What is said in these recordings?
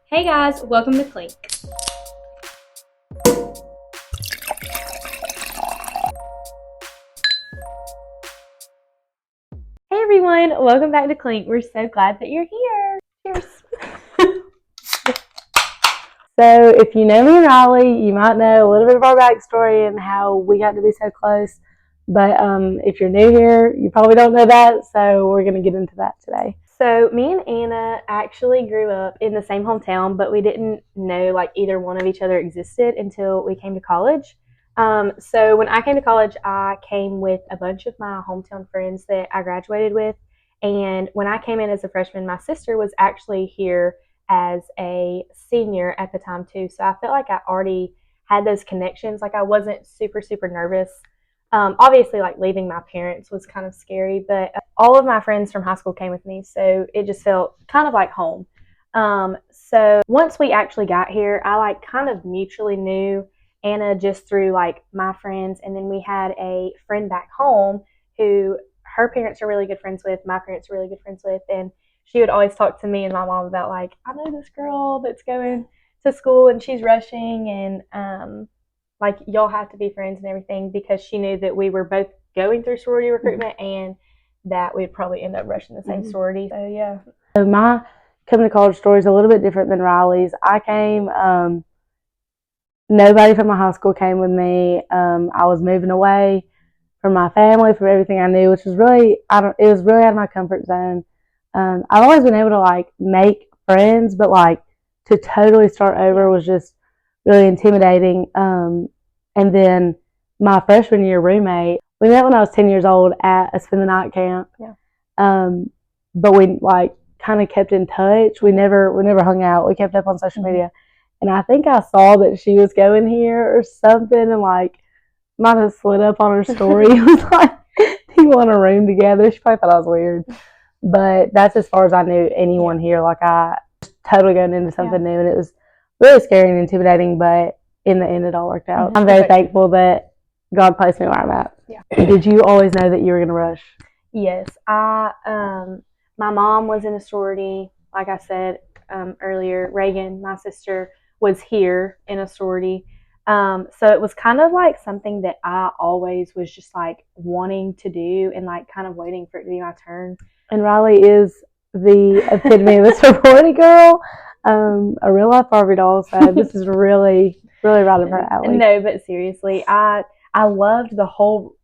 Hey guys, welcome to Clink. Hey everyone, welcome back to Clink. We're so glad that you're here. Cheers. So if you know me and Riley, you might know a little bit of our backstory and how we got to be so close. But if you're new here, you probably don't know that, so we're going to get into that today. So me and Anna actually grew up in the same hometown, but we didn't know like either one of each other existed until we came to college. So when I came to college, I came with a bunch of my hometown friends that I graduated with. And when I came in as a freshman, my sister was actually here as a senior at the time too. So I felt like I already had those connections. Like I wasn't super, super nervous. Obviously, like leaving my parents was kind of scary, but all of my friends from high school came with me, so it just felt kind of like home. So once we actually got here, I like kind of mutually knew Anna just through like my friends, and then we had a friend back home who her parents are really good friends with, my parents are really good friends with, and she would always talk to me and my mom about like, I know this girl that's going to school and she's rushing, and like y'all have to be friends and everything, because she knew that we were both going through sorority recruitment and that we'd probably end up rushing the same sorority. So yeah. So my coming to college story is a little bit different than Riley's. I came, nobody from my high school came with me. I was moving away from my family, from everything I knew, which was really, it was really out of my comfort zone. I've always been able to like make friends, but like to totally start over was just really intimidating. And then my freshman year roommate, we met when I was 10 years old at a spend the night camp. Yeah. But we like kind of kept in touch. We never hung out. We kept up on social media. And I think I saw that she was going here or something, and like might have slid up on her story. It was like, do you want a room together? She probably thought I was weird. But that's as far as I knew anyone here. Like I was totally going into something new, and it was really scary and intimidating, but in the end it all worked out. I'm very thankful that God placed me where I'm at. Yeah. Did you always know that you were going to rush? Yes. My mom was in a sorority, like I said earlier. Reagan, my sister, was here in a sorority. So it was kind of like something that I always was just like wanting to do and like kind of waiting for it to be my turn. And Riley is the epitome of a sorority girl, a real life Barbie doll. So this is really right up her alley. No, but seriously, I loved the whole,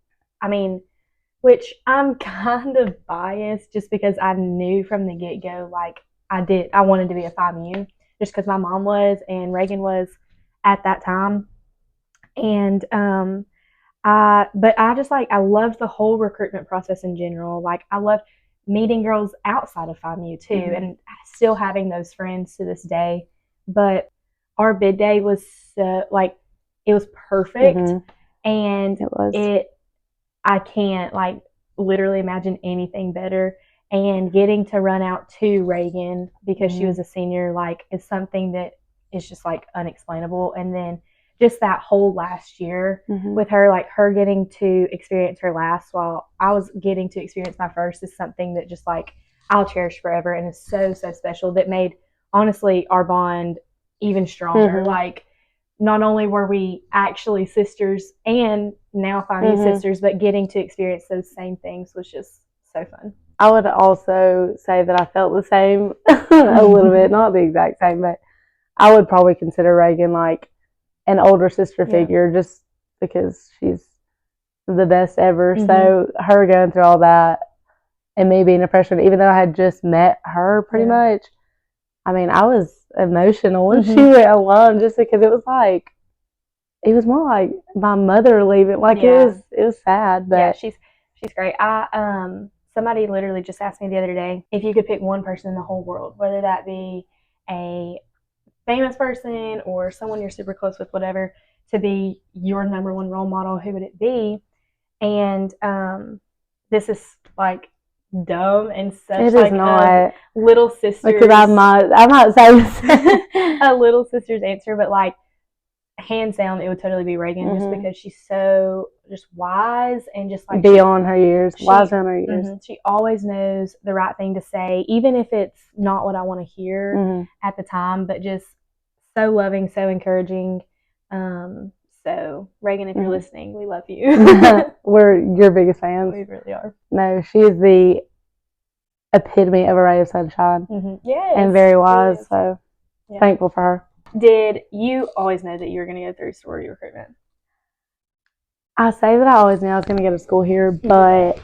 which I'm kind of biased just because I knew from the get-go, like I wanted to be a FIMU just because my mom was and Reagan was at that time. And but I loved the whole recruitment process in general. Like I loved meeting girls outside of FIMU too, and still having those friends to this day. But our bid day was so, like, it was perfect, and it was. I can't like literally imagine anything better. And getting to run out to Reagan because she was a senior, like, is something that is just like unexplainable. And then just that whole last year with her, like her getting to experience her last while I was getting to experience my first, is something that just like I'll cherish forever, and is so special. That made honestly our bond even stronger. Like not only were we actually sisters and now FIMU sisters, but getting to experience those same things was just so fun. I would also say that I felt the same a little bit, not the exact same, but I would probably consider Reagan like an older sister figure just because she's the best ever. So her going through all that and me being a freshman, even though I had just met her pretty much, I mean, I was emotional when she went alone just because it was like, it was more like my mother leaving. Like it was sad, but yeah, she's great. Somebody literally just asked me the other day if you could pick one person in the whole world, whether that be a famous person or someone you're super close with, whatever, to be your number one role model, who would it be? And this is like dumb and such it like is not little sister, because I might say a little sister's answer, but like hands down, it would totally be Reagan, just Mhm. because she's so just wise and just like Beyond her years, wise on her years. She always knows the right thing to say, even if it's not what I want to hear at the time, but just so loving, so encouraging. So Reagan, if you're listening, we love you. We're your biggest fans. We really are. No, she is the epitome of a ray of sunshine. Yes, and very wise. So thankful for her. Did you always know that you were going to go through sorority recruitment? I say that I always knew I was going to go to school here, but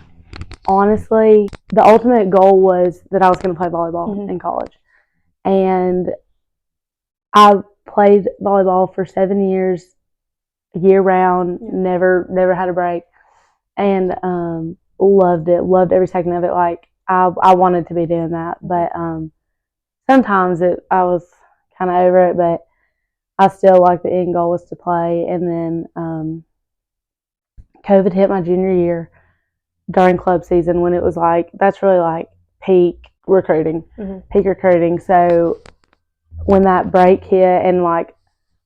honestly, the ultimate goal was that I was going to play volleyball in college. And I played volleyball for 7 years, year round, never had a break, and loved it, loved every second of it. Like I wanted to be doing that, but sometimes I was kind of over it, but I still like the end goal was to play. And then COVID hit my junior year during club season, when it was like, that's really like peak recruiting. So when that break hit and like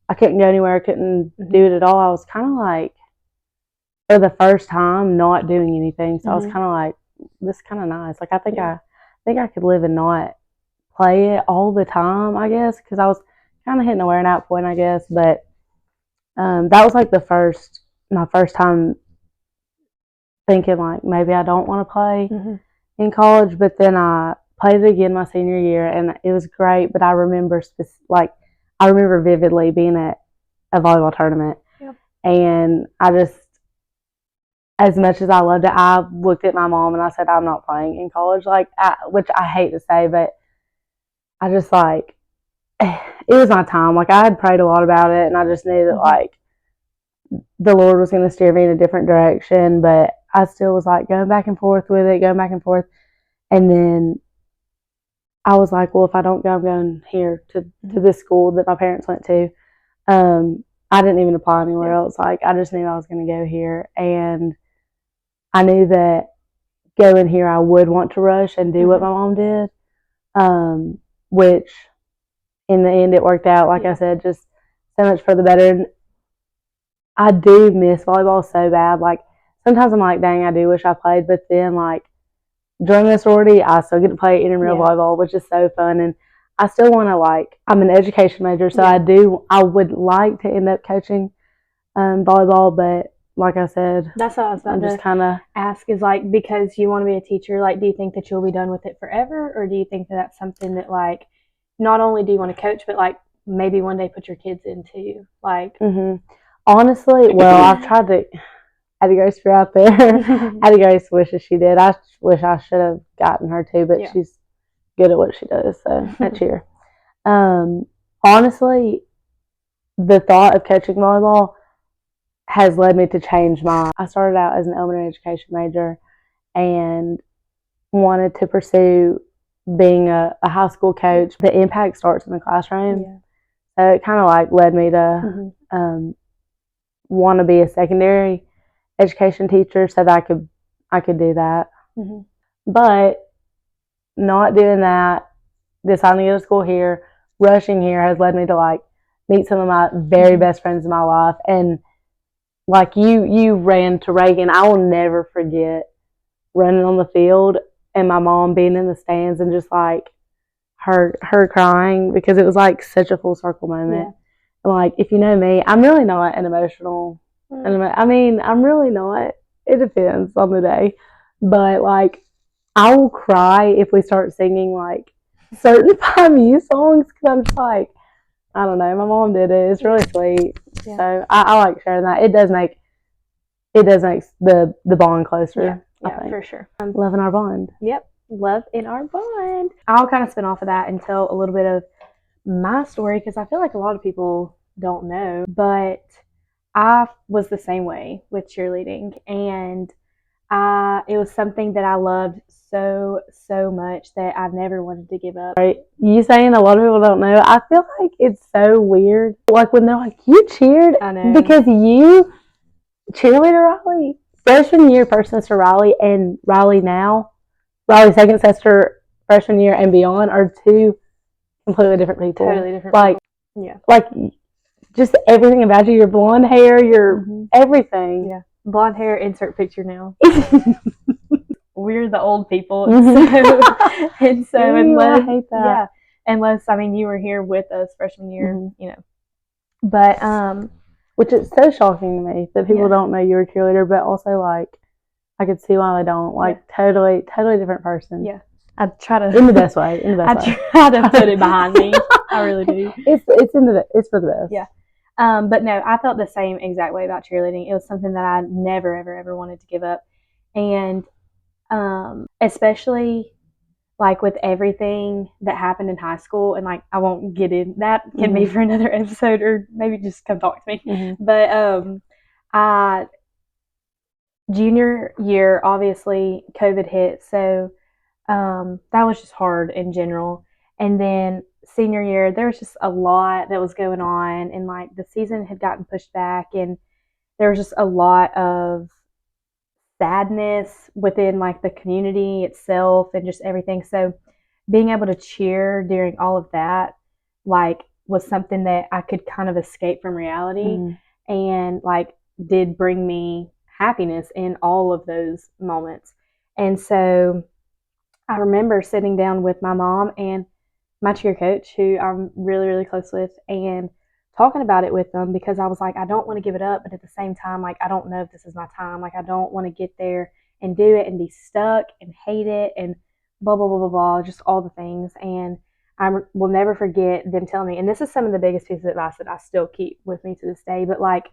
I couldn't go anywhere, I couldn't do it at all, I was kind of like, for the first time, not doing anything. So I was kind of like, this is kind of nice. Like I think I could live and not play it all the time, I guess, because I was kind of hitting a wearing out point, I guess. But that was like my first time thinking like maybe I don't want to play in college. But then I played it again my senior year, and it was great. But I remember vividly being at a volleyball tournament, and I just, as much as I loved it, I looked at my mom and I said, I'm not playing in college, which I hate to say, but I just like, it was my time. Like I had prayed a lot about it, and I just knew that like the Lord was going to steer me in a different direction, but I still was like going back and forth with it, and then I was like, well, if I don't go, I'm going here to this school that my parents went to. I didn't even apply anywhere else. Like I just knew I was going to go here, and I knew that going here I would want to rush and do what my mom did, which in the end it worked out. Like I said, just so much for the better. And I do miss volleyball so bad. Like sometimes I'm like, dang, I do wish I played. But then like during the sorority, I still get to play intramural volleyball, which is so fun. And I still want to, like, I'm an education major, so I would like to end up coaching volleyball, but like I said, that's what I was about to just kind of ask, is like, because you want to be a teacher, like, do you think that you'll be done with it forever, or do you think that that's something that, like, not only do you want to coach, but like maybe one day put your kids into, like? Honestly, well, I've tried to. Addie Grace for out there. Addie Grace wishes she did. I wish I should have gotten her too, but she's good at what she does, so at cheer. Honestly, the thought of coaching volleyball has led me to change I started out as an elementary education major and wanted to pursue being a high school coach. The impact starts in the classroom. So it kind of like led me to want to be a secondary education teacher so that I could do that. But not doing that, deciding to go to school here, rushing here has led me to like meet some of my very best friends in my life. And like you ran to Reagan, I will never forget running on the field and my mom being in the stands and just like her crying, because it was like such a full circle moment. And like, if you know me, I'm really not an emotional. I mean, I'm really not. It depends on the day, but like, I will cry if we start singing like certain FIMU songs, because I'm just like, I don't know. My mom did it. It's really sweet. So I like sharing that. It does make the bond closer. Yeah, for sure. Love in our bond. Yep, love in our bond. I'll kind of spin off of that and tell a little bit of my story, because I feel like a lot of people don't know, but I was the same way with cheerleading, and it was something that I loved so much that I never wanted to give up. Right. You saying a lot of people don't know, I feel like it's so weird. Like when they're like, you cheered, I know, because you cheerleader Riley, freshman year first semester Riley, and Riley second semester freshman year and beyond are two completely different people. Totally different. Like, people. like just everything about you, your blonde hair, your everything. Yeah. Blonde hair, insert picture now. We're the old people. So unless, I hate that. unless, I mean, you were here with us freshman year, you know. But, which is so shocking to me that people don't know you're a cheerleader, but also, like, I could see why they don't. Like, totally different person. Yeah. I try to. In the best way. I try to put it behind me. I really do. It's for the best. Yeah. But no, I felt the same exact way about cheerleading. It was something that I never, ever, ever wanted to give up. And especially like with everything that happened in high school, and like I won't get in that, can be for another episode, or maybe just come talk to me. But I junior year, obviously COVID hit, so that was just hard in general. And then senior year, there was just a lot that was going on, and like the season had gotten pushed back, and there was just a lot of sadness within like the community itself and just everything. So being able to cheer during all of that, like, was something that I could kind of escape from reality, and like did bring me happiness in all of those moments. And so I remember sitting down with my mom and my cheer coach, who I'm really, really close with, and talking about it with them, because I was like, I don't want to give it up, but at the same time, like, I don't know if this is my time. Like, I don't want to get there and do it and be stuck and hate it and blah, blah, blah, blah, blah, just all the things. And I will never forget them telling me, and this is some of the biggest pieces of advice that I still keep with me to this day, but like,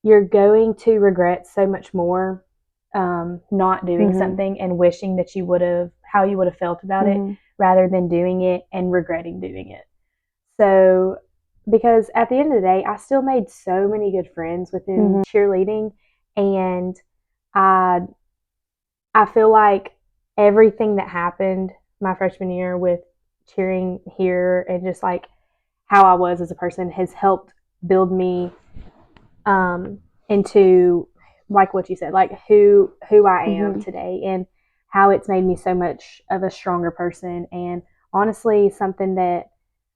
you're going to regret so much more not doing something and wishing that you would have, how you would have felt about it, rather than doing it and regretting doing it. So, because at the end of the day, I still made so many good friends within cheerleading, and I feel like everything that happened my freshman year with cheering here, and just like how I was as a person, has helped build me into, like what you said, like who I am today, and how it's made me so much of a stronger person. And honestly, something that,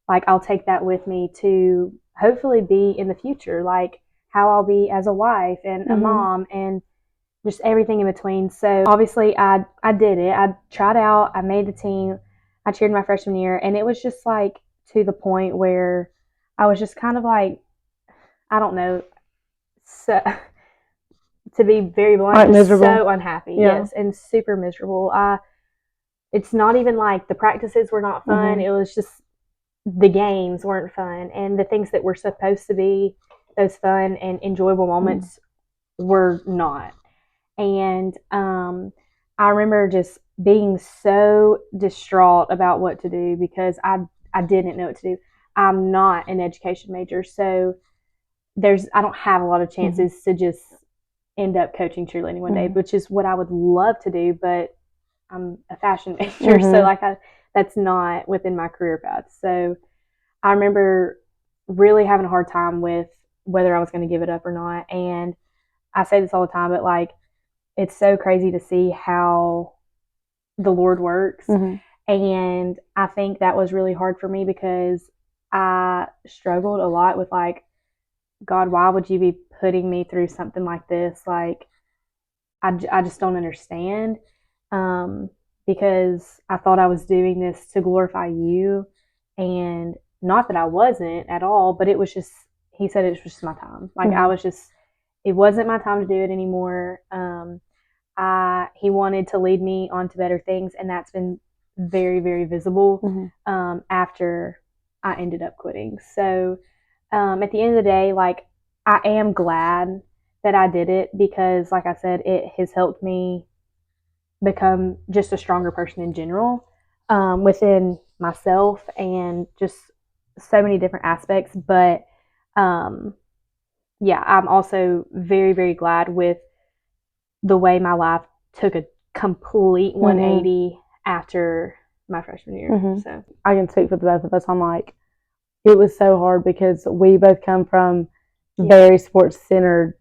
like, I'll take that with me to hopefully be in the future, like how I'll be as a wife and a mom and just everything in between. So obviously I did it. I tried out, I made the team, I cheered my freshman year, and it was just like to the point where I was just kind of like, I don't know, so, to be very blunt, like miserable. So unhappy, yes, and super miserable. It's not even like the practices were not fun. It was just the games weren't fun, and the things that were supposed to be those fun and enjoyable moments were not. And I remember just being so distraught about what to do, because I didn't know what to do. I'm not an education major, so I don't have a lot of chances to just end up coaching cheerleading one day, which is what I would love to do, but I'm a fashion major, so like that's not within my career path. So I remember really having a hard time with whether I was going to give it up or not. And I say this all the time, but like, it's so crazy to see how the Lord works. And I think that was really hard for me, because I struggled a lot with like, God, why would you be putting me through something like this? Like, I just don't understand, because I thought I was doing this to glorify you, and not that I wasn't at all, but it was just, he said it was just my time. Like, I was just, it wasn't my time to do it anymore. He wanted to lead me on to better things, and that's been very, very visible after I ended up quitting. So at the end of the day, like, I am glad that I did it, because like I said, it has helped me become just a stronger person in general, within myself, and just so many different aspects. But yeah, I'm also very, very glad with the way my life took a complete 180 after my freshman year. So I can speak for the both of us. I'm like, it was so hard, because we both come from very sports-centered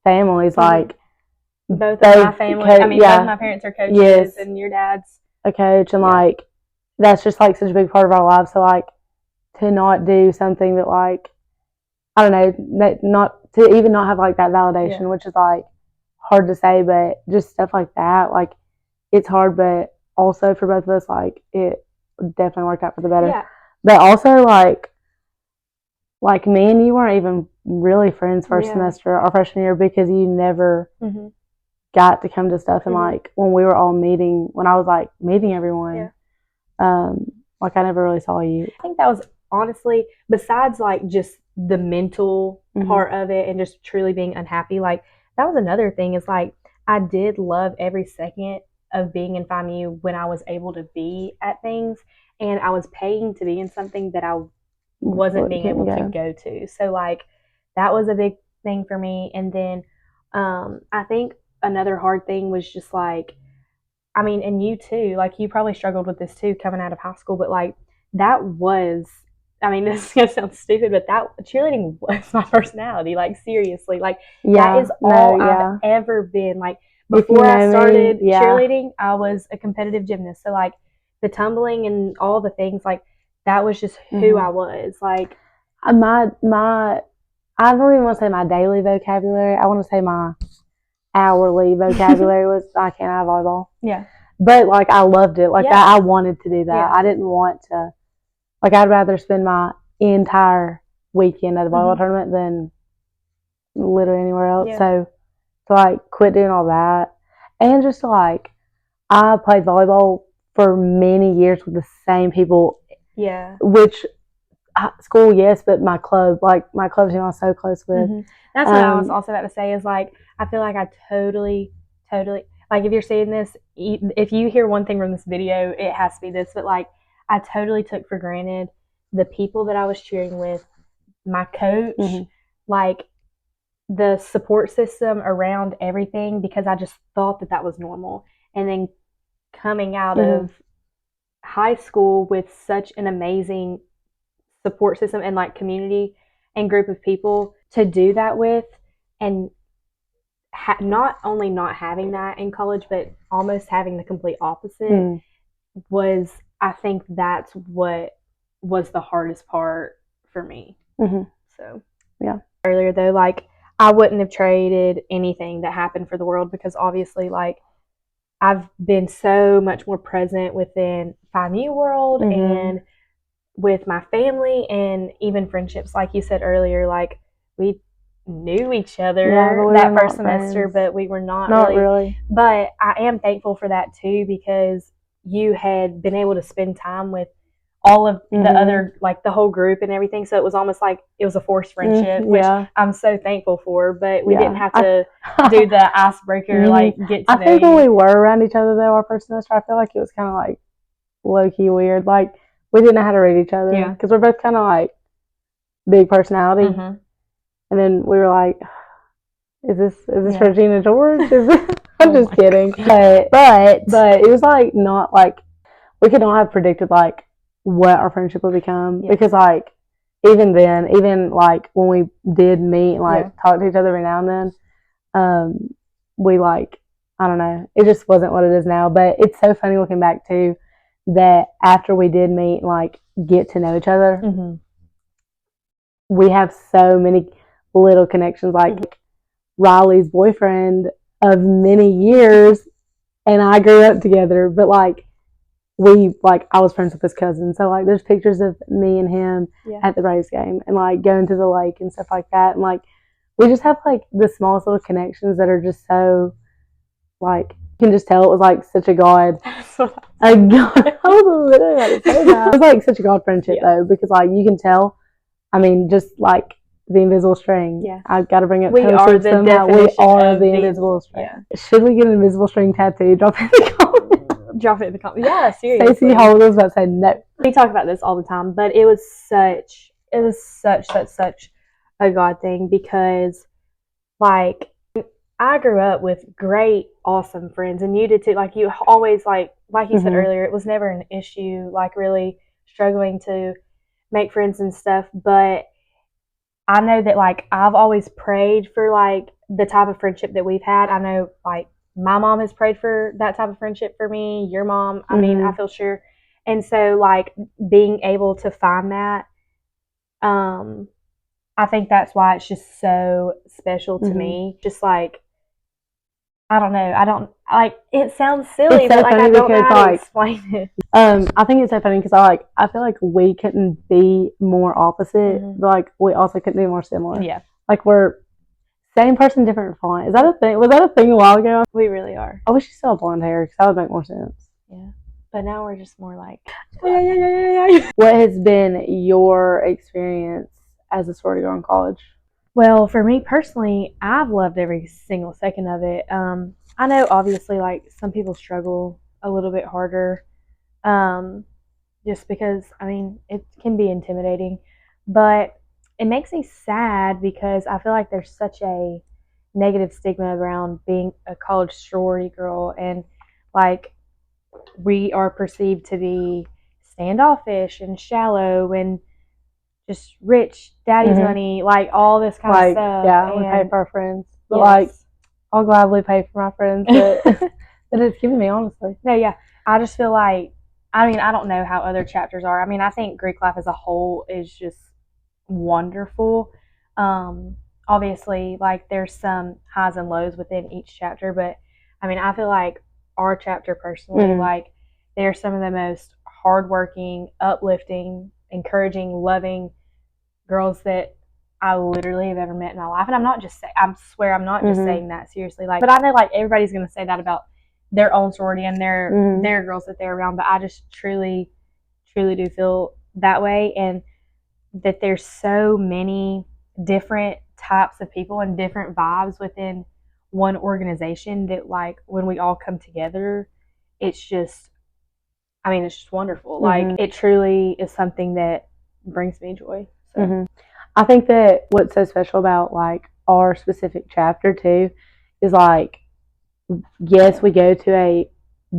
families. Like, both of my family, I mean, both of my parents are coaches, and your dad's a coach, and like, that's just like such a big part of our lives. So like, to not do something that like I don't know, not to even not have like that validation, Yeah. which is like hard to say, but just stuff like that, like it's hard, but also for both of us, like it definitely worked out for the better. Yeah. But also like me and you weren't even really friends first Yeah. semester our freshman year because you never Mhm. got to come to stuff, and Mhm. like when we were all meeting, when I was like meeting everyone, like I never really saw you. I think that was honestly, besides like just the mental Mhm. part of it and just truly being unhappy, like that was another thing is like I did love every second of being in FIMU when I was able to be at things and I was paying to be in something that I wasn't being able to go to. So like that was a big thing for me. And then I think another hard thing was just like I mean, and you too, like you probably struggled with this too coming out of high school, but like that was, I mean, this is gonna sound stupid, but that cheerleading was my personality. Like seriously, like that is all I've ever been. Like before I started cheerleading, I was a competitive gymnast. So like the tumbling and all the things, like that was just who I was. Like my I don't even want to say my daily vocabulary. I want to say my hourly vocabulary was I can't have volleyball. Yeah. But like I loved it. Like I wanted to do that. Yeah. I didn't want to. Like I'd rather spend my entire weekend at a volleyball tournament than literally anywhere else. Yeah. So to like quit doing all that, and just to like I played volleyball for many years with the same people. Yeah. Which school, yes, but my club, like my club team, I was so close with. That's what I was also about to say. Is like I feel like I totally like if you're seeing this, if you hear one thing from this video, it has to be this. But like I totally took for granted the people that I was cheering with, my coach, like the support system around everything, because I just thought that that was normal. And then coming out of high school with such an amazing support system and like community and group of people to do that with, and not only not having that in college but almost having the complete opposite was, I think that's what was the hardest part for me. So yeah, earlier though, like I wouldn't have traded anything that happened for the world, because obviously like I've been so much more present within FIMU world and with my family and even friendships. Like you said earlier, like we knew each other that first semester, but we were not really. But I am thankful for that too, because you had been able to spend time with all of the other, like the whole group and everything. So it was almost like it was a forced friendship, which I'm so thankful for. But we didn't have to do the icebreaker, like get to know you. I think when we were around each other though, our first semester, I feel like it was kind of like low key weird. Like we didn't know how to read each other because we're both kind of like big personality. And then we were like, "Is this Regina George? Is this?" I'm just kidding. But it was like not like we could not have predicted like what our friendship would become, because like even then, even like when we did meet and like talk to each other every now and then, we like, I don't know, it just wasn't what it is now. But it's so funny looking back too, that after we did meet and like get to know each other, we have so many little connections. Like Riley's boyfriend of many years and I grew up together, but like I was friends with his cousin, so like there's pictures of me and him at the Braves game and like going to the lake and stuff like that, and like we just have like the smallest little connections that are just so like you can just tell it was like such a God. I was literally about to say that. It was like such a God friendship though, because like you can tell. I mean, just like the invisible string. I've got to bring it. We are the somehow. We are the invisible string. Should we get an invisible string tattoo? Drop it in the comments. Drop it in the comments. Yeah, seriously. Stacey Holt was about to say no. We talk about this all the time, but it was such a God thing, because like I grew up with great, awesome friends, and you did too. Like you always like you said earlier, it was never an issue, like really struggling to make friends and stuff. But I know that like I've always prayed for like the type of friendship that we've had. I know like my mom has prayed for that type of friendship for me, your mom, I mean, I feel sure. And so like being able to find that I think that's why it's just so special to me. Just like, I don't know. I don't like. It sounds silly, It's so but like I funny don't know because how to like explain it. I think it's so funny because I feel like we couldn't be more opposite, but like we also couldn't be more similar. Yeah, Like we're same person, different font. Is that a thing? Was that a thing a while ago? we really are. I wish you still had blonde hair because that would make more sense. Yeah, but now we're just more like. What has been your experience as a sorority girl in college? Well, for me personally, I've loved every single second of it. I know obviously like some people struggle a little bit harder, um, just because I mean it can be intimidating, but it makes me sad because I feel like there's such a negative stigma around being a college sorority girl, and like we are perceived to be standoffish and shallow and just rich, daddy's money, like all this kind of stuff. Yeah, we pay for our friends, but like I'll gladly pay for my friends that it's given me, honestly. No, yeah, I just feel like, I mean, I don't know how other chapters are. I mean, I think Greek life as a whole is just wonderful. Um, Obviously, like there's some highs and lows within each chapter, but I mean, I feel like our chapter personally, like they're some of the most hardworking, uplifting, encouraging, loving girls that I literally have ever met in my life. And I'm not just saying, I swear I'm not just saying that seriously. Like, but I know like everybody's going to say that about their own sorority and their girls that they're around. But I just truly, truly do feel that way. And that there's so many different types of people and different vibes within one organization that like when we all come together, it's just, I mean, it's just wonderful. Like it truly is something that brings me joy. So. I think that what's so special about like our specific chapter too is like, yes, we go to a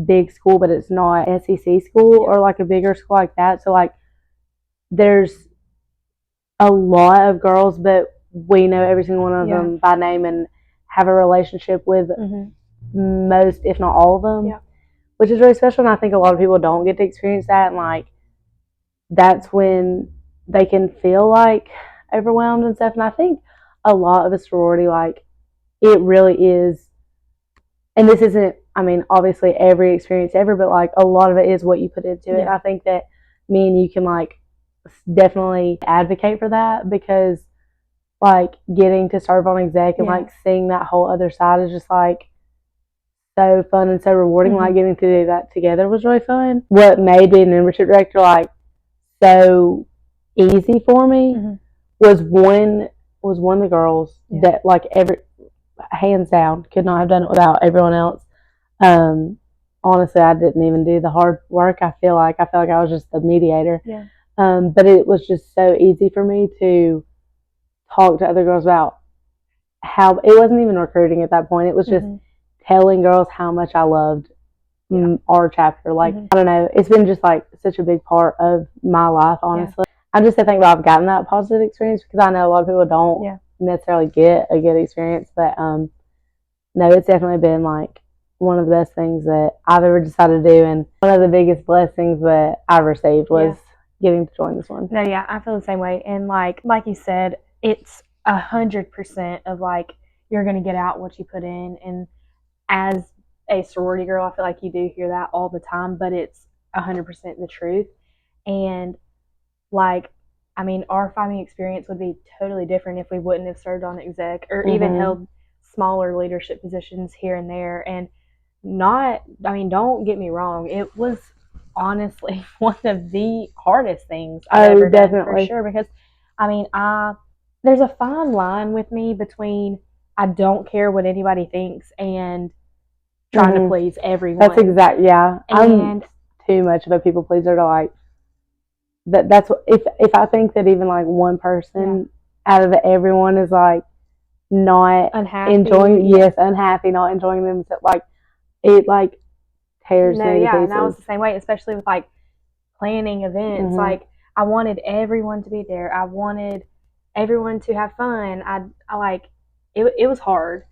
big school, but it's not SEC school or like a bigger school like that. So like there's a lot of girls, but we know every single one of them by name and have a relationship with most, if not all of them, which is really special. And I think a lot of people don't get to experience that. And like, that's when they can feel like overwhelmed and stuff. And I think a lot of a sorority, like, it really is, and this isn't, I mean, obviously every experience ever, but like a lot of it is what you put into it. I think that me and you can like definitely advocate for that because like getting to serve on exec and like seeing that whole other side is just like so fun and so rewarding. Like getting to do that together was really fun. What made being a membership director like so easy for me was one of the girls that like every hands down could not have done it without everyone else. Honestly, I didn't even do the hard work. I feel like I was just the mediator. But it was just so easy for me to talk to other girls about how it wasn't even recruiting at that point. It was just telling girls how much I loved our chapter. Like, I don't know, it's been just like such a big part of my life, honestly. I'm just so thankful I've gotten that positive experience because I know a lot of people don't necessarily get a good experience. But no, it's definitely been like one of the best things that I've ever decided to do, and one of the biggest blessings that I received was getting to join this one. No, yeah, I feel the same way. And like you said, it's 100% of like you're gonna get out what you put in. And as a sorority girl, I feel like you do hear that all the time, but it's 100% the truth. And like, I mean, our farming experience would be totally different if we wouldn't have served on exec or even held smaller leadership positions here and there. And not, I mean, don't get me wrong, it was honestly one of the hardest things I've ever done, for sure. Because, I mean, there's a fine line with me between I don't care what anybody thinks and trying to please everyone. That's I'm too much of a people pleaser to like. That's what, if I think that even like one person out of everyone is like not unhappy, enjoying, unhappy, not enjoying themselves, like it like tears me to pieces. And I was the same way, especially with like planning events. Like I wanted everyone to be there. I wanted everyone to have fun. I like it. It was hard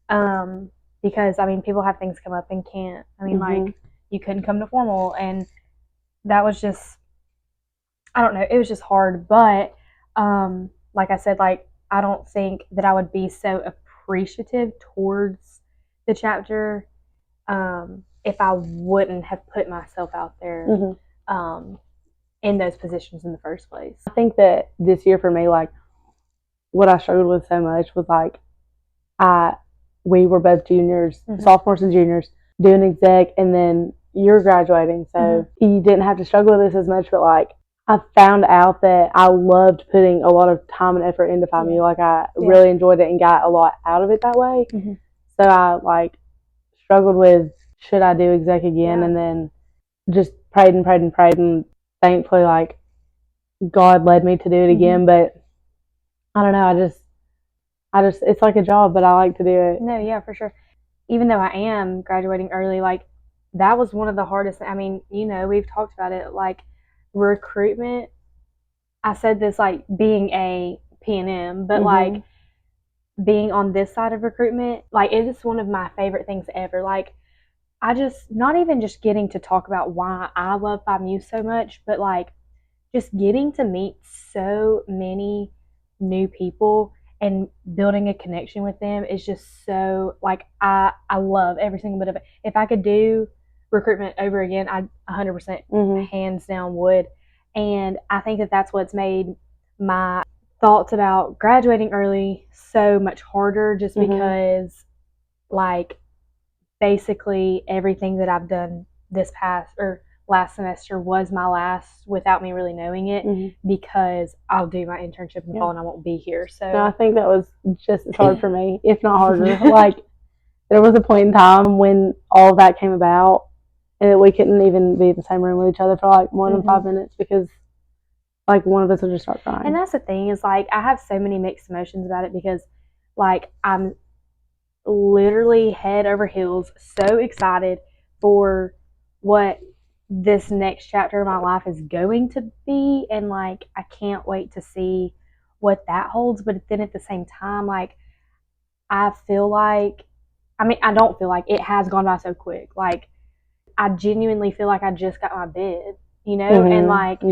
because I mean people have things come up and can't. I mean like you couldn't come to formal, and that was just, I don't know. It was just hard, but like I said, like I don't think that I would be so appreciative towards the chapter if I wouldn't have put myself out there in those positions in the first place. I think that this year for me, like what I struggled with so much was like I we were both juniors, sophomores and juniors, doing exec, and then you're graduating, so you didn't have to struggle with this as much. But like I found out that I loved putting a lot of time and effort into FAMU. Like I really enjoyed it and got a lot out of it that way. So I like struggled with should I do exec again, and then just prayed and prayed and prayed, and thankfully like God led me to do it again. But I don't know, I just it's like a job, but I like to do it. No, yeah, for sure. Even though I am graduating early, like that was one of the hardest. I mean, you know, we've talked about it, like recruitment. I said this like being a P&M, but like being on this side of recruitment, like it is one of my favorite things ever. Like I just not even just getting to talk about why I love FAMU so much, but like just getting to meet so many new people and building a connection with them is just so like I love every single bit of it. If I could do recruitment over again, I 100% hands down would. And I think that that's what's made my thoughts about graduating early so much harder, just because like basically everything that I've done this past or last semester was my last without me really knowing it, because I'll do my internship in the fall and I won't be here. So no, I think that was just as hard for me, if not harder. Like there was a point in time when all that came about and we couldn't even be in the same room with each other for like more than 5 minutes because like one of us would just start crying. And that's the thing is like I have so many mixed emotions about it because like I'm literally head over heels so excited for what this next chapter of my life is going to be, and like I can't wait to see what that holds. But then at the same time, like I feel like, I mean, I don't feel like it has gone by so quick. Like I genuinely feel like I just got my bid, you know, and like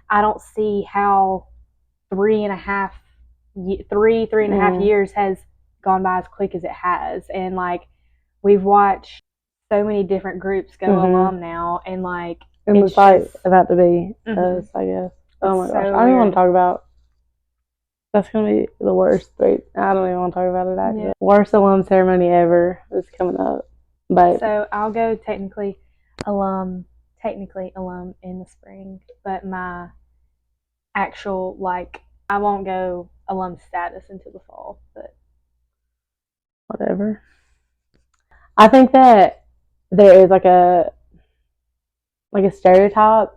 I don't see how 3.5 years has gone by as quick as it has. And like we've watched so many different groups go alum now, and like it's like about to be us, I guess. Oh my gosh, I don't even want to talk about. That's gonna be the worst. I don't even want to talk about it. Actually, worst alum ceremony ever is coming up. But so I'll go technically alum in the spring, but my actual like I won't go alum status until the fall. But whatever. I think that there is like a stereotype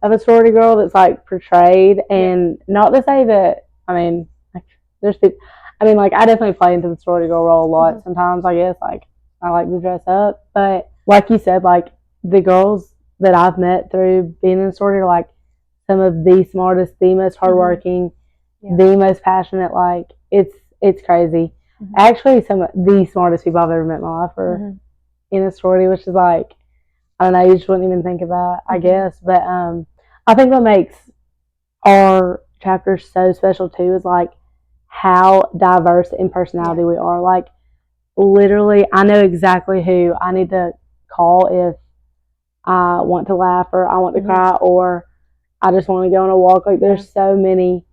of a sorority girl that's like portrayed, and not to say that, I mean, like, there's people, I mean, like I definitely play into the sorority girl role a lot sometimes, I guess, like I like to dress up, but like you said, like the girls that I've met through being in a sorority are like some of the smartest, the most hardworking, the most passionate. Like it's crazy. Actually, some of the smartest people I've ever met in my life are in a sorority, which is like, I don't know, you just wouldn't even think about, I guess. But I think what makes our chapter so special too is like how diverse in personality we are. Like literally, I know exactly who I need to call if I want to laugh or I want to cry or I just want to go on a walk. Like there's so many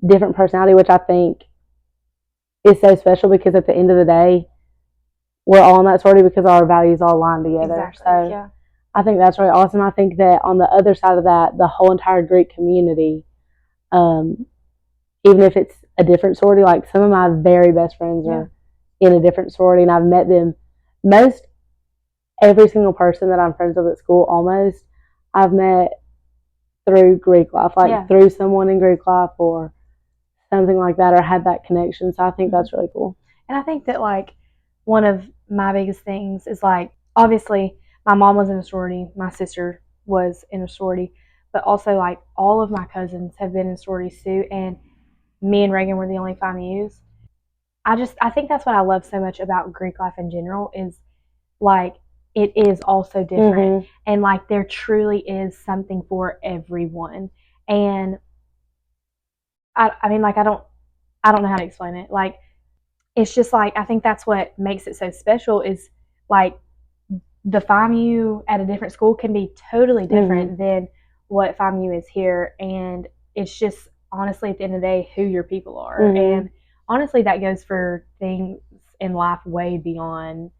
different personality, which I think is so special because at the end of the day, we're all in that sorority because our values all align together. So I think that's really awesome. I think that on the other side of that, the whole entire Greek community, even if it's a different sorority, like some of my very best friends are in a different sorority, and I've met them. Most every single person that I'm friends with at school, almost, I've met through Greek life, like through someone in Greek life or something like that, or had that connection. So I think that's really cool. And I think that like one of my biggest things is like, obviously my mom was in a sorority, my sister was in a sorority, but also like all of my cousins have been in sororities too, and me and Reagan were the only FAMUs. I think that's what I love so much about Greek life in general is like it is also different, and like there truly is something for everyone. And I mean, like, I don't know how to explain it. Like, it's just like, I think that's what makes it so special is like the FIMU at a different school can be totally different than what FIMU is here. And it's just honestly at the end of the day who your people are. And honestly, that goes for things in life way beyond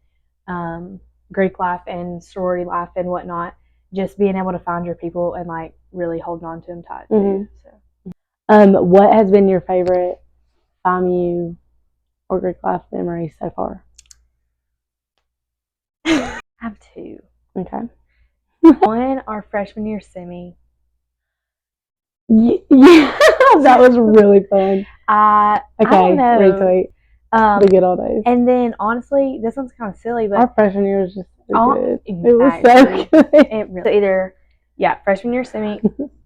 Greek life and sorority life and whatnot. Just being able to find your people and like really holding on to them tight too. So. What has been your favorite FIMU or Greek life memory so far? I have two. Okay. One, our freshman year semi. Yeah, that was really fun. I don't know. Retweet. The good old days. And then honestly, this one's kind of silly, but our freshman year was just good. It was so good. It really, so either freshman year semi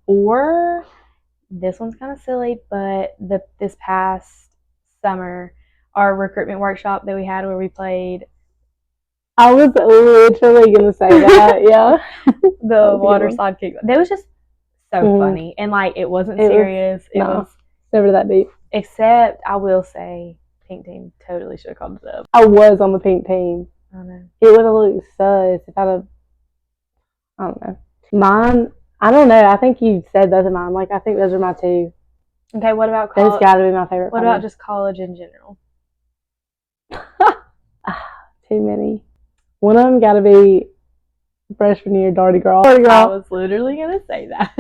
or this one's kind of silly, but this past summer, our recruitment workshop that we had where we played. I was literally gonna say that. Yeah, the water slide kick. That was just so funny, and like it wasn't serious. It was never that deep. Except I will say, pink team totally should have called it up. I was on the pink team. I know. It would have looked sus if I'd have. I don't know. Mine. I don't know. I think you said those are mine. Like I think those are my two. Okay, what about college? Those got to be my favorite. What about just college in general? Too many. One of them got to be freshman year Darty Girl. I was literally going to say that.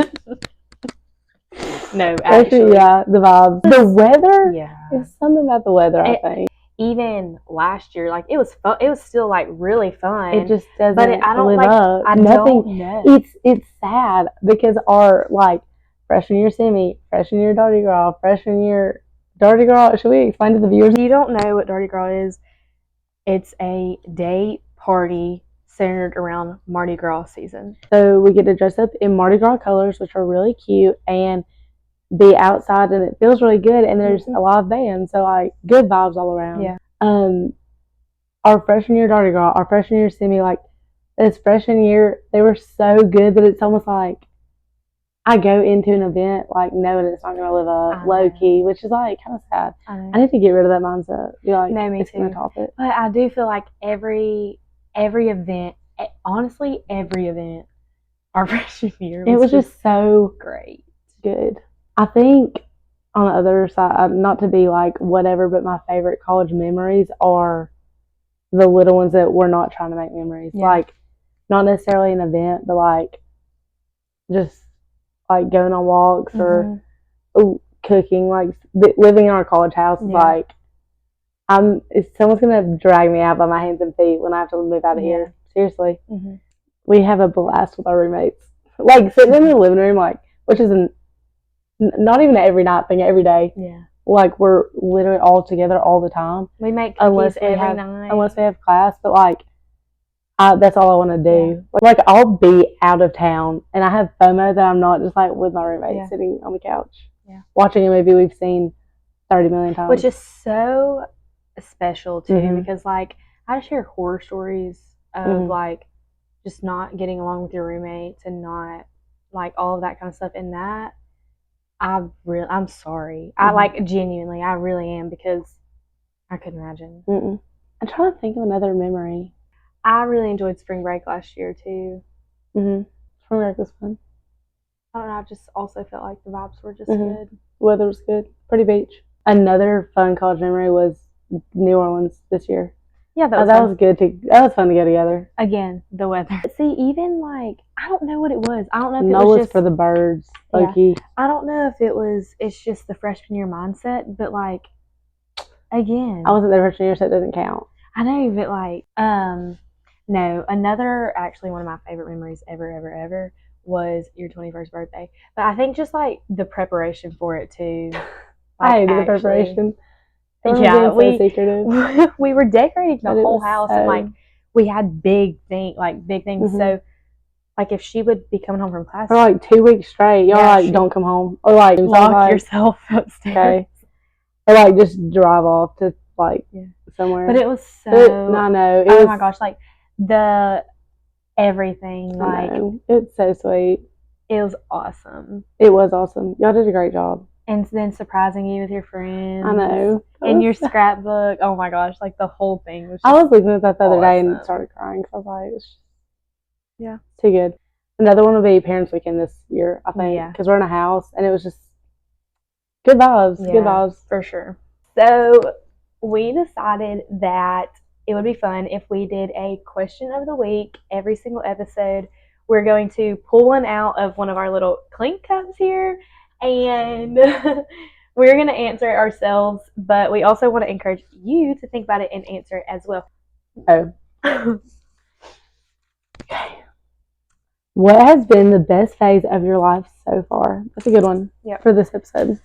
No, actually. Yeah, the vibes. The weather? Yeah. It's something about the weather, I think. Even last year, like, it was fun. It was still, like, really fun. It just doesn't I don't, live like, up. I don't know. It's sad because our, like, freshman year semi, freshman year Darty Girl, freshman year Darty Girl. Should we explain to the viewers? If you don't know what Darty Girl is, it's a day party centered around Mardi Gras season. So we get to dress up in Mardi Gras colors, which are really cute, and be outside, and it feels really good. And there's a lot of bands, so like good vibes all around. Yeah. Our freshman year Darty Girl, our freshman year semi, like this freshman year, they were so good that it's almost like I go into an event like knowing it's not going to live up, low key, which is like kind of sad. I need to get rid of that mindset. Be like, no, me it's too. Going to top it. But I do feel like every event, honestly, every event, our freshman year was just so great, good. I think on the other side, not to be like whatever, but my favorite college memories are the little ones that we're not trying to make memories. Yeah. Like not necessarily an event, but like just like going on walks or cooking, like living in our college house. Yeah. Like someone's gonna drag me out by my hands and feet when I have to move out of here. Seriously, we have a blast with our roommates. Like sitting in the living room, like which is not even an every night thing, every day. Yeah, like we're literally all together all the time. We make cookies every night unless we have class, but like. That's all I want to do. Yeah. Like I'll be out of town and I have FOMO that I'm not just like with my roommate sitting on the couch watching a movie we've seen 30 million times. Which is so special too because like I just hear horror stories of like just not getting along with your roommates and not like all of that kind of stuff, and that I'm sorry. I like genuinely I really am because I couldn't imagine. I'm trying to think of another memory. I really enjoyed spring break last year too. Spring break was fun. I don't know. I just also felt like the vibes were just good. Weather was good. Pretty beach. Another fun college memory was New Orleans this year. Yeah, that was good. That was fun to get together. Again, the weather. See, even like I don't know what it was. I don't know if it was just for the birds. Low-key. I don't know if it's just the freshman year mindset, but like again, I wasn't there freshman year, so it doesn't count. I know, but like no, another actually one of my favorite memories ever was your 21st birthday. But I think just like the preparation for it too. Like, I hated the preparation. Yeah, we were decorating the whole house and like we had big things. So like if she would be coming home from class for like 2 weeks straight, y'all like don't come home or like lock yourself upstairs. Okay. Or like just drive off to like somewhere. But it was so no, my gosh, like the everything, like it's so sweet. It was awesome. It was awesome. Y'all did a great job. and then surprising you with your friends. I know. And your scrapbook. Oh my gosh, like the whole thing was just I was looking at that the other day and awesome. started crying because I was like, yeah, too good. Another one will be Parents Weekend this year, I think, Yeah. because we're in a house and it was just good vibes. Yeah, Good vibes. for sure. So we decided that it would be fun if we did a question of the week every single episode. We're going to pull one out of one of our little clink cups here, and we're going to answer it ourselves, but we also want to encourage you to think about it and answer it as well. Oh. Okay. What has been the best phase of your life so far? That's a good one for this episode.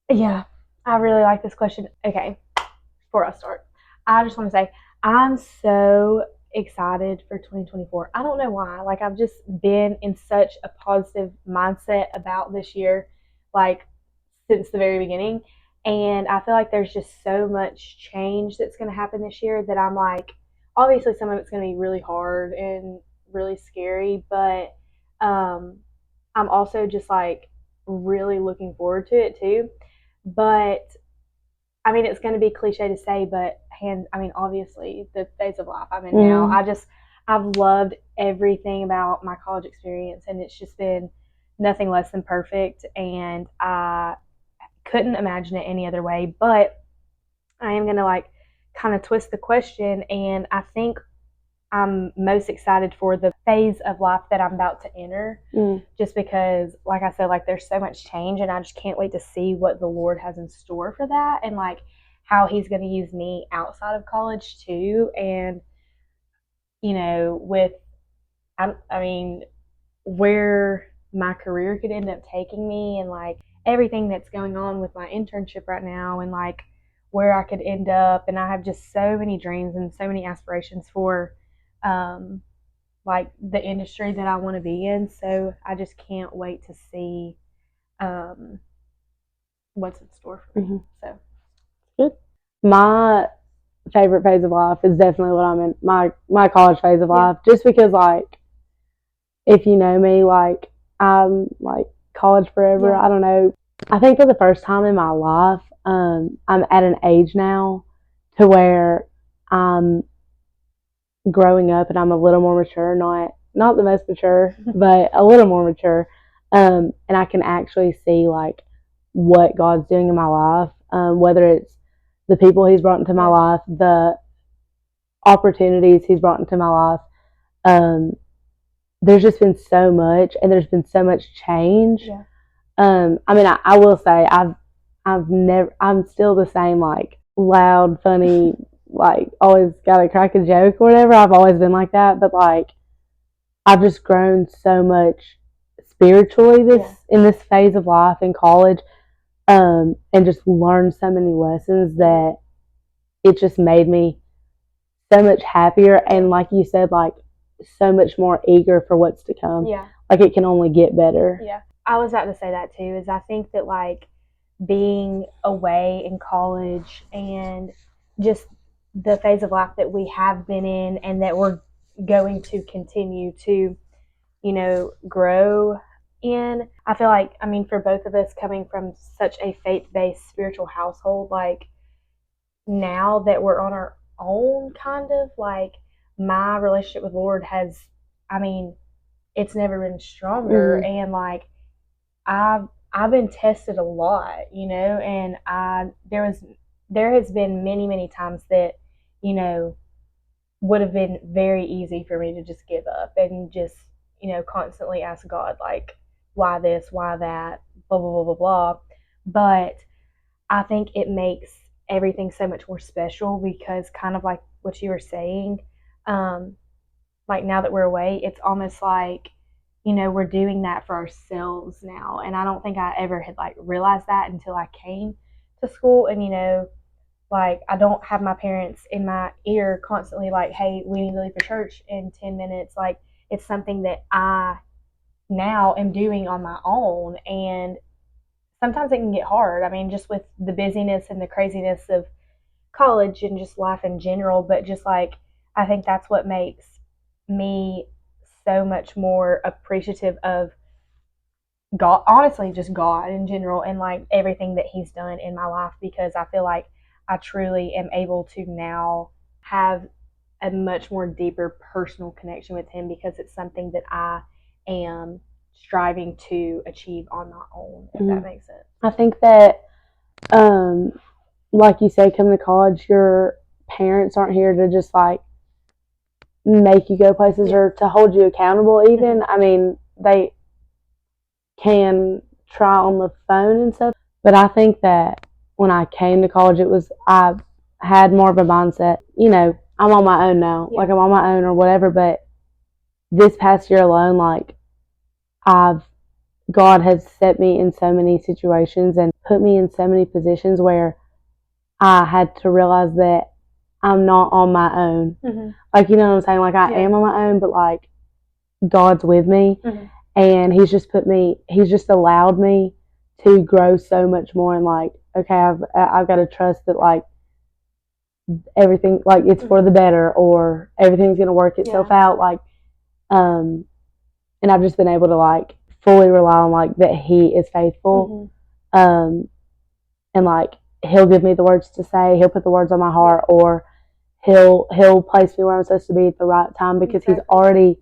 Yeah, I really like this question. Okay, before I start, I just want to say I'm so excited for 2024. I don't know why. Like, I've just been in such a positive mindset about this year, like, since the very beginning. And I feel like there's just so much change that's going to happen this year that I'm like, obviously, some of it's going to be really hard and really scary, but I'm also just like really looking forward to it too. But I mean, it's going to be cliche to say, but obviously, the phase of life I'm in now, I've loved everything about my college experience, and it's just been nothing less than perfect, and I couldn't imagine it any other way. But I am going to like kind of twist the question, and I think I'm most excited for the phase of life that I'm about to enter, just because, like I said, like there's so much change, and I just can't wait to see what the Lord has in store for that, and like how He's going to use me outside of college too, and with I mean, where my career could end up taking me, and like everything that's going on with my internship right now, and like where I could end up, and I have just so many dreams and so many aspirations for like the industry that I want to be in. So I just can't wait to see what's in store for me. So good. My favorite phase of life is definitely what I'm in, my college phase of life, just because like if you know me, like I'm like college forever. I don't know. I think for the first time in my life, I'm at an age now to where I'm growing up and I'm a little more mature, not the most mature, but a little more mature. And I can actually see like what God's doing in my life, whether it's the people He's brought into my life, the opportunities He's brought into my life. There's just been so much, and there's been so much change. I will say I'm still the same, like loud, funny, like always gotta crack a joke or whatever. I've always been like that, but like I've just grown so much spiritually in this phase of life in college, and just learned so many lessons that it just made me so much happier, and like you said, like so much more eager for what's to come. Like it can only get better. I was about to say that too, is I think that like being away in college and just the phase of life that we have been in and that we're going to continue to, grow in. I feel like, for both of us coming from such a faith-based spiritual household, like now that we're on our own, kind of like my relationship with Lord has, it's never been stronger, and like I've been tested a lot, and there has been many times that, would have been very easy for me to just give up and just, constantly ask God like, why this, why that, blah blah blah blah blah. But I think it makes everything so much more special because, kind of like what you were saying, like now that we're away, it's almost like, we're doing that for ourselves now. And I don't think I ever had like realized that until I came to school. And, like I don't have my parents in my ear constantly like, hey, we need to leave for church in 10 minutes. Like it's something that I now am doing on my own. And sometimes it can get hard. Just with the busyness and the craziness of college and just life in general. But just like, I think that's what makes me so much more appreciative of God, honestly, just God in general, and like everything that He's done in my life, because I feel like I truly am able to now have a much more deeper personal connection with Him, because it's something that I am striving to achieve on my own, if that makes sense. I think that, like you say, coming to college, your parents aren't here to just like make you go places or to hold you accountable even. I mean, they can try on the phone and stuff, but I think that when I came to college, I had more of a mindset, I'm on my own now, like I'm on my own or whatever, but this past year alone, like God has set me in so many situations and put me in so many positions where I had to realize that I'm not on my own. Like, you know what I'm saying? Like, I am on my own, but like, God's with me. And He's just allowed me to grow so much more. And like, okay, I've got to trust that like everything, like it's for the better, or everything's going to work itself out. Like, and I've just been able to like fully rely on like that He is faithful. And like, He'll give me the words to say, He'll put the words on my heart, or He'll place me where I'm supposed to be at the right time, because He's already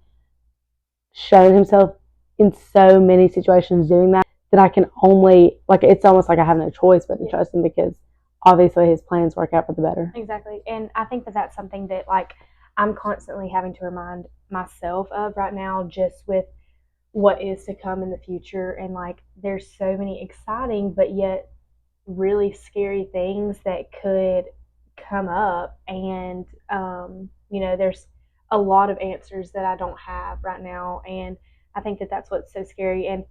shown Himself in so many situations doing that I can only, like, it's almost like I have no choice but to trust Him, because obviously His plans work out for the better. Exactly. And I think that that's something that like I'm constantly having to remind myself of right now, just with what is to come in the future. And like, there's so many exciting but yet really scary things that could come up, and there's a lot of answers that I don't have right now, and I think that that's what's so scary. And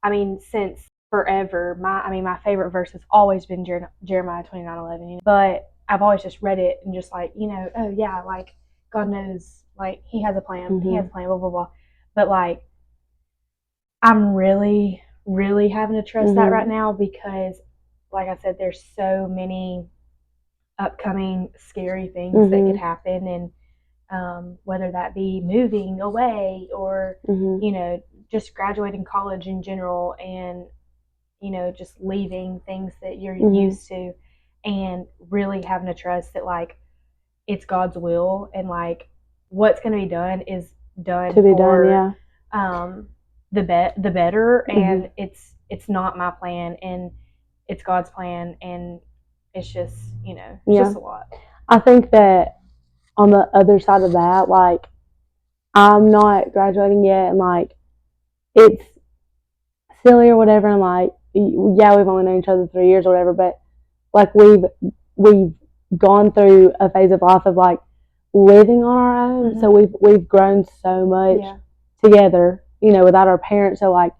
I mean, since forever, my favorite verse has always been Jeremiah 29:11, but I've always just read it and just like, oh yeah, like God knows, like He has a plan, He has a plan, blah blah blah. But like, I'm really really having to trust that right now, because like I said, there's so many upcoming scary things that could happen, and whether that be moving away, or just graduating college in general, and just leaving things that you're used to, and really having to trust that like it's God's will, and like what's going to be done is done to be done, the better, and it's not my plan, and it's God's plan, and it's just just a lot. I think that on the other side of that, like, I'm not graduating yet, and like, it's silly or whatever, and like, yeah, we've only known each other 3 years or whatever, but like, we've gone through a phase of life of like living on our own, so we've grown so much together, without our parents. So like,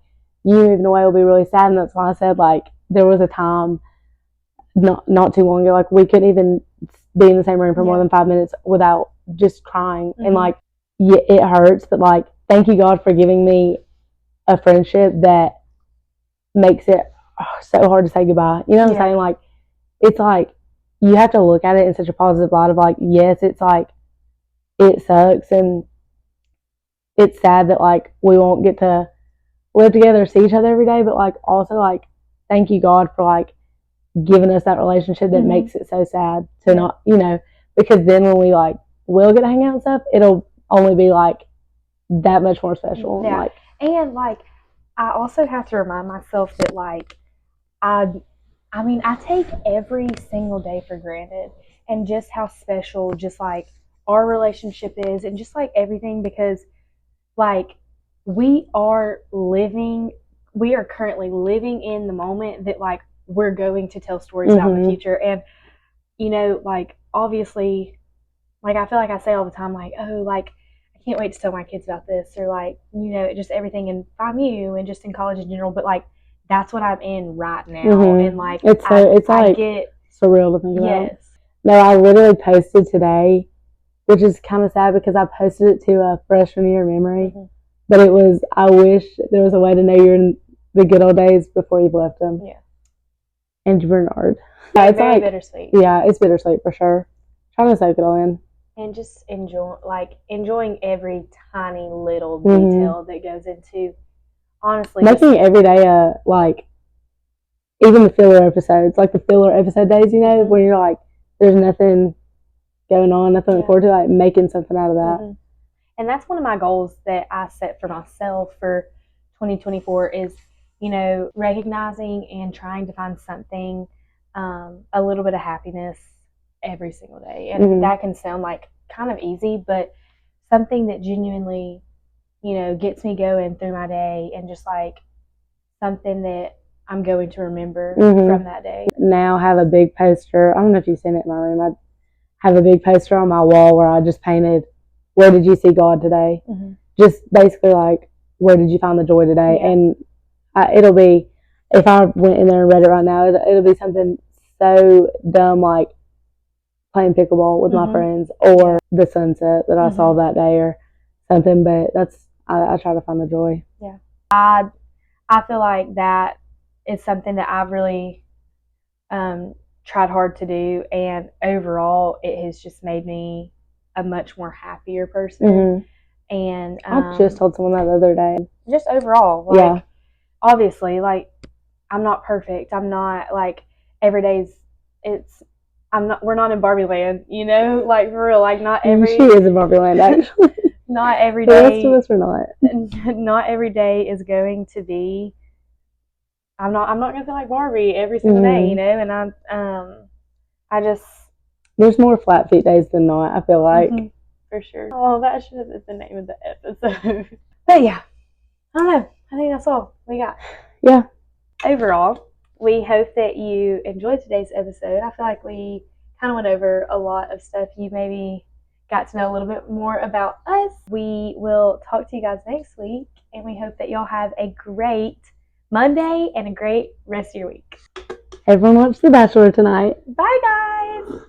you moving away will be really sad, and that's why I said like there was a time not too long ago, like we couldn't even be in the same room for more than 5 minutes without just crying. And like, it hurts, but like, thank you God for giving me a friendship that makes it so hard to say goodbye. You know what I'm saying? Like, it's like, you have to look at it in such a positive light of like, yes, it's like, it sucks and it's sad that like we won't get to live together, see each other every day, but like, also like, thank you God for like giving us that relationship that makes it so sad to not, because then when we like will get to hang out and stuff, it'll only be like that much more special. Like, and like, I also have to remind myself that like I take every single day for granted, and just how special just like our relationship is, and just like everything, because like we are currently living in the moment that like we're going to tell stories about in the future. And like, obviously, like I feel like I say all the time, like, oh, like I can't wait to tell my kids about this, or like just everything in FAMU and just in college in general. But like, that's what I'm in right now, and like it's like surreal to think about. Yes. No, I literally posted today, which is kind of sad because I posted it to a freshman year memory, but it was, I wish there was a way to know you're in the good old days before you've left them. Yeah. And Bernard. Yeah, it's very like, bittersweet. Yeah, it's bittersweet for sure. Trying to soak it all in. And just enjoying every tiny little detail that goes into honestly, making every day like even the filler episodes, like the filler episode days, when you're like, there's nothing going on, nothing to look forward to, like making something out of that. And that's one of my goals that I set for myself for 2024 is, recognizing and trying to find something, a little bit of happiness every single day. And that can sound like kind of easy, but something that genuinely, gets me going through my day and just like something that I'm going to remember from that day. Now I have a big poster. I don't know if you've seen it in my room. I have a big poster on my wall where I just painted, where did you see God today? Just basically like, where did you find the joy today? Yeah. And it'll be, if I went in there and read it right now, it'll be something so dumb like playing pickleball with my friends, or the sunset that I saw that day, or something. But I try to find the joy. Yeah, I feel like that is something that I've really tried hard to do, and overall it has just made me a much more happier person. And I just told someone that the other day. Just overall, like, obviously, like, I'm not perfect. I'm not like every day's. We're not in Barbie land, like for real. Like not every. She is in Barbie land, actually. Not every day. The rest of us are not. Not every day is going to be. I'm not gonna feel like Barbie every single day, and I just. There's more flat feet days than not, I feel like. For sure. Oh, that should have been the name of the episode. But yeah, I don't know. I think that's all we got. Yeah. Overall, we hope that you enjoyed today's episode. I feel like we kind of went over a lot of stuff. You maybe got to know a little bit more about us. We will talk to you guys next week, and we hope that y'all have a great Monday and a great rest of your week. Everyone watch The Bachelor tonight. Bye, guys.